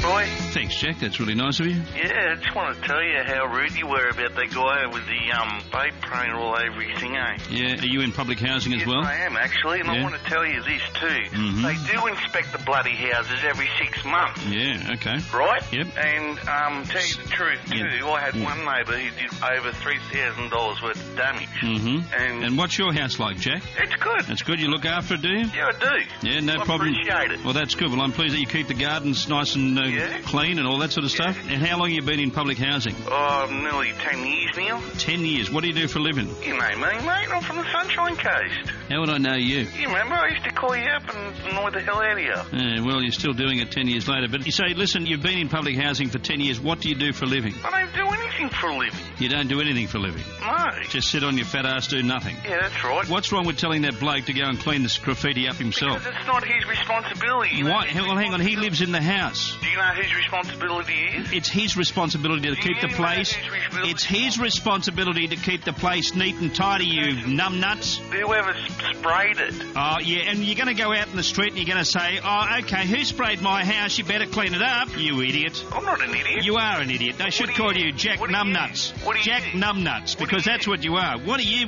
boy. Thanks, Jack. That's really nice of you. Yeah, I just want to tell you how rude you were about that guy with the vape paint all over his thing, eh? Yeah, are you in public housing as well? Yes, I am, actually, and I want to tell you this, too. Mm-hmm. They do inspect the bloody houses every 6 months. Yeah, okay. Right? Yep. And tell you the truth, too, I had one neighbour who did over $3,000 worth of damage. Mm-hmm. And what's your house like, Jack? It's good. That's good. You look after it, do you? Yeah, I do. Yeah, no problem. I appreciate it. Well, that's good. Well, I'm pleased that you keep the gardens nice and clean and all that sort of stuff. And how long have you been in public housing? Oh, nearly 10 years now. 10 years. What do you do for a living? You know me, mate. I'm from the Sunshine Coast. How would I know you? You remember? I used to call you up and annoy the hell out of you. Yeah, well, you're still doing it 10 years later. But you say, listen, you've been in public housing for 10 years. What do you do for a living? I don't do anything for a living. You don't do anything for a living? No. Just sit on your fat ass, do nothing? Yeah, that's right. What's wrong with telling that bloke to go and clean this graffiti up himself? Because it's not his responsibility. Why? Well, hang on. He lives in the house. Do you know whose responsibility it is? It's his responsibility to keep the place. It's his responsibility to keep the place neat and tidy, you numbnuts. Whoever sprayed it. Oh, yeah, and you're going to go out in the street and you're going to say, oh, OK, who sprayed my house? You better clean it up, you idiot. I'm not an idiot. You are an idiot. They should call you Jack Numbnuts. Jack Numbnuts, because that's what you are. What are you?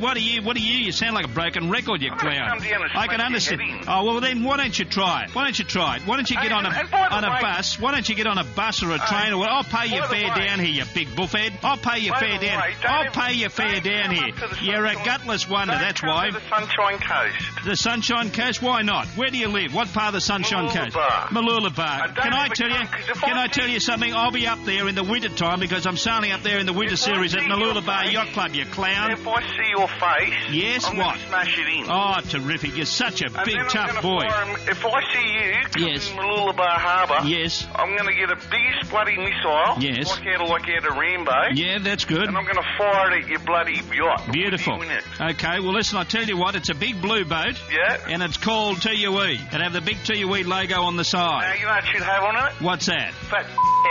You sound like a broken record, you clown. I can understand. Oh, well, then why don't you try it? Why don't you get on a bus? Why don't you get on a bus or a train? Or I'll pay your fare down here, you big buffhead. I'll pay your fare down. I'll pay your fare down here. You're a gutless wonder, that's why. The Sunshine Coast. The Sunshine Coast? Why not? Where do you live? What part of the Sunshine Coast? Mooloolaba. Can I tell you something? I'll be up there in the winter time because I'm sailing up there in the winter series at Mooloolaba Yacht Club, you clown. If I see your face, yes, I'm what? Going to smash it in. Oh, terrific. You're such a big, tough boy. If I see you in Mooloolaba Harbour, yes, I'm going to get a biggest bloody missile, yes, like out of Rambo. Yeah, that's good. And I'm going to fire it at your bloody yacht. Beautiful. Okay, well, listen, I'll tell you what, it's a big blue boat. Yeah. And it's called TUE. It have the big TUE logo on the side. Now, you know what it should have on it? What's that? Fat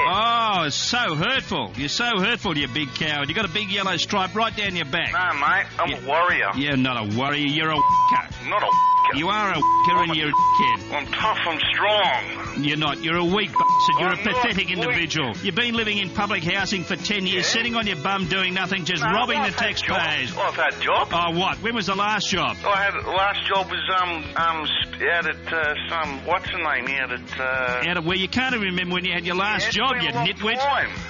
Oh, it's so hurtful. You're so hurtful, you big coward. You got a big yellow stripe right down your back. No, mate, I'm a warrior. You're not a warrior, you're a w***er. Not a w***er. You are a w***er and you're a kid. I'm tough, I'm strong. You're not. You're a weak bastard. You're a pathetic individual. You've been living in public housing for 10 years, sitting on your bum doing nothing, just robbing the taxpayers. I've had jobs. Oh, what? When was the last job? The last job was out at some what's the name out at where you can't even remember when you had your last job, you nitwit.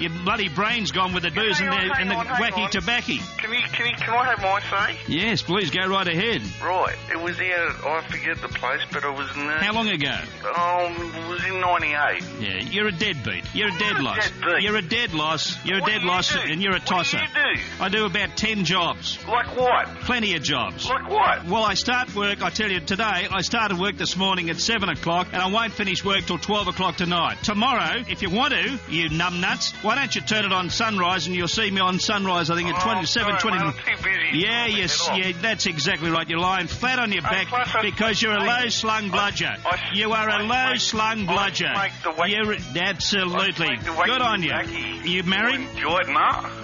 Your bloody brain's gone with the booze and the wacky tobacco. Can I have my say? Yes, please go right ahead. Right, it was out. I forget the place, but it was in. How long ago? It was in '98. Yeah, you're a deadbeat. You're a dead loss. You're a dead loss. You're a dead loss, and you're a tosser. What do you do? I do about 10 jobs. Like what? Plenty of jobs. Like what? Well, I start work, I tell you, today, I started work this morning at 7 o'clock, and I won't finish work till 12 o'clock tonight. Tomorrow, if you want to, you numbnuts, why don't you turn it on Sunrise, and you'll see me on Sunrise, I think, at 27, 20... I'm too busy. Yeah, that's exactly right. You're lying flat on your back because you're a low-slung bludger. You are a low-slung bludger. You're absolutely. Good on you. You married? No.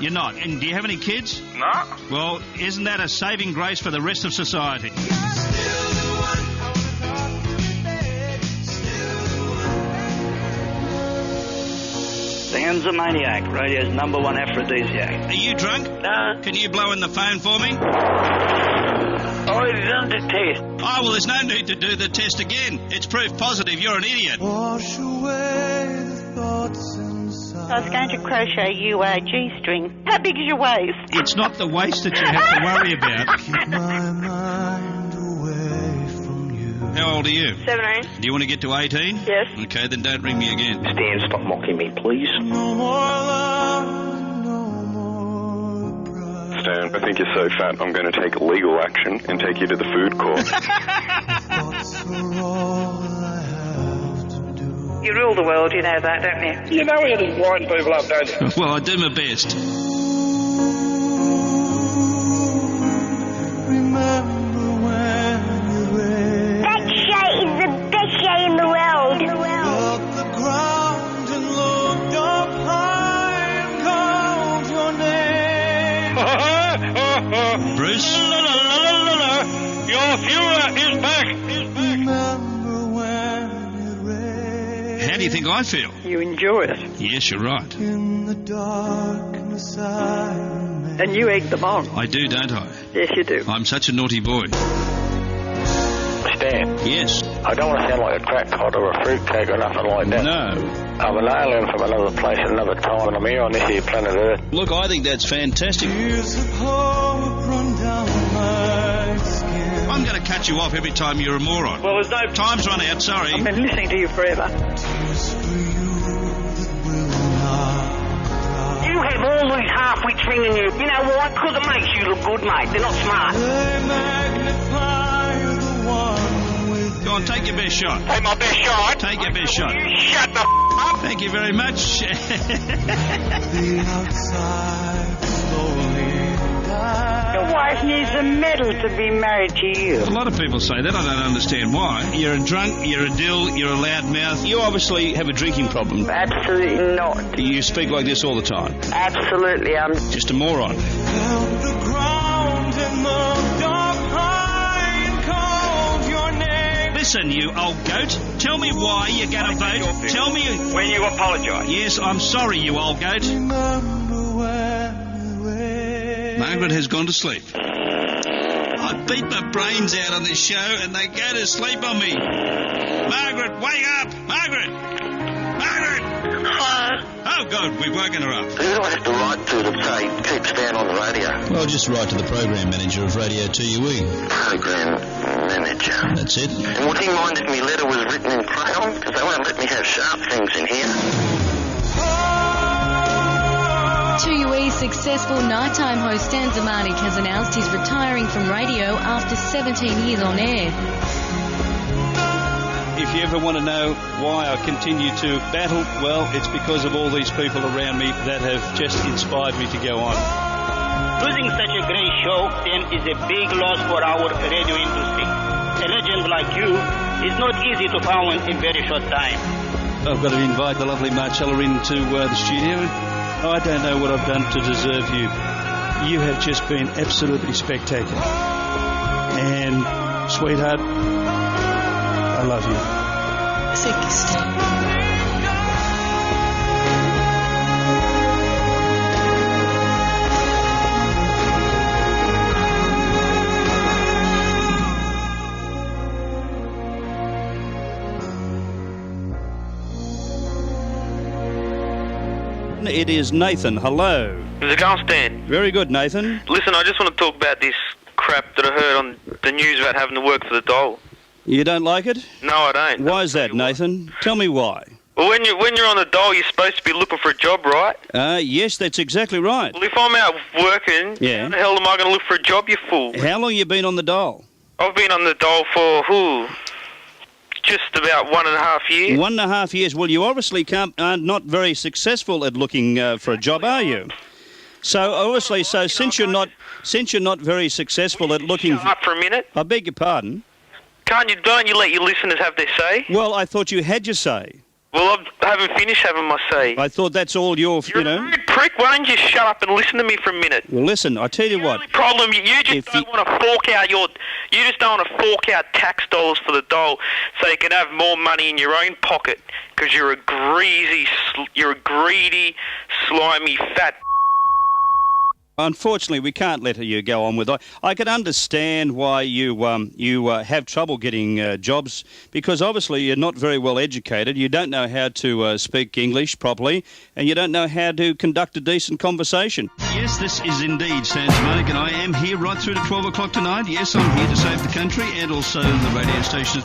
You're not. And do you have any kids? No. Well, isn't that a saving grace for the rest of society? Zemanek, radio's #1 aphrodisiac. Are you drunk? No. Can you blow in the phone for me? Oh, it's done the test. Oh, well, there's no need to do the test again. It's proof positive. You're an idiot. Wash away the thoughts inside. I was going to crochet you a G-string. How big is your waist? It's not the waist that you have to worry about. Keep my mind away from you. How old are you? 17. Do you want to get to 18? Yes. Okay, then don't ring me again. Stan, stop mocking me, please. No more love, no more pride. Stan, I think you're so fat I'm going to take legal action and take you to the food court. Thoughts are all I have to do. You rule the world, you know that, don't you? You know how to wind people up, don't you? Well, I do my best. Remember when you raised That show is the best show in the world. up the ground and looked up high and called your name. Bruce? Your Fuhrer is back. Remember when it rained. How do you think I feel? You enjoy it. Yes, you're right. In the darkness I remain. And you egg them on. I do, don't I? Yes, you do. I'm such a naughty boy. Stan, Yes. I don't want to sound like a crackpot or a fruitcake or nothing like that. No. I'm an alien from another place at another time, and I'm here on this here planet Earth. Look, I think that's fantastic. Tears of hope run down my skin. I'm going to cut you off every time you're a moron. Well, there's no... Time's run out, sorry. I've been listening to you forever. Tears for you that will not dry. You have all these half-wits ringing you. You know why? Because it makes you look good, mate. They're not smart. They magnify the one within. Go on, take your best shot. Take my best shot. Take your best shot. You shut the up. Thank you very much. The outside slowly dies. Your wife needs a medal to be married to you. A lot of people say that. I don't understand why. You're a drunk, you're a dill, you're a loudmouth. You obviously have a drinking problem. Absolutely not. You speak like this all the time. Absolutely, I'm... Just a moron. Held the ground in the dark pine, called your name. Listen, you old goat. Tell me why you're going to vote. Tell me... When you apologise. Yes, I'm sorry, you old goat. Remember when we were. Margaret has gone to sleep. I beat my brains out on this show and they go to sleep on me. Margaret, wake up! Margaret! Margaret! Hello. Oh, God, we've woken her up. Who do I have to write to say keep Stan on the radio? Well, just write to the program manager of Radio 2UE. Program manager. That's it. And would he mind if my letter was written in crayon? Because they won't let me have sharp things in here. 2UE's successful nighttime host Stan Zemanek has announced he's retiring from radio after 17 years on air. If you ever want to know why I continue to battle, well, it's because of all these people around me that have just inspired me to go on. Losing such a great show then is a big loss for our radio industry. A legend like you is not easy to find in a very short time. I've got to invite the lovely Marcella into the studio. I don't know what I've done to deserve you. You have just been absolutely spectacular. And, sweetheart, I love you. Thank you, Stan. It is Nathan. Hello. How's it going, Stan? Very good, Nathan. Listen, I just want to talk about this crap that I heard on the news about having to work for the dole. You don't like it? No, I don't. Why is that, Nathan? Tell me why. Well, when you're on the dole, you're supposed to be looking for a job, right? Yes, that's exactly right. Well, if I'm out working, Yeah. how the hell am I going to look for a job, you fool? How long you been on the dole? I've been on the dole for, just about 1.5 years. 1.5 years. Well, you obviously are not very successful at looking for a job, are you? So obviously, since you're not very successful at looking. Shut up for a minute. I beg your pardon. Don't you let your listeners have their say? Well, I thought you had your say. Well, I haven't finished having my say. I thought that's all You're a rude prick. Why don't you shut up and listen to me for a minute? Well, listen, I tell you what. The only problem, you just don't want to fork out tax dollars for the dole so you can have more money in your own pocket because you're a greedy, slimy, fat. Unfortunately, we can't let you go on with it. I can understand why you have trouble getting jobs because obviously you're not very well educated. You don't know how to speak English properly, and you don't know how to conduct a decent conversation. Yes, this is indeed Stan Zemanek, and I am here right through to 12 o'clock tonight. Yes, I'm here to save the country and also the radio station.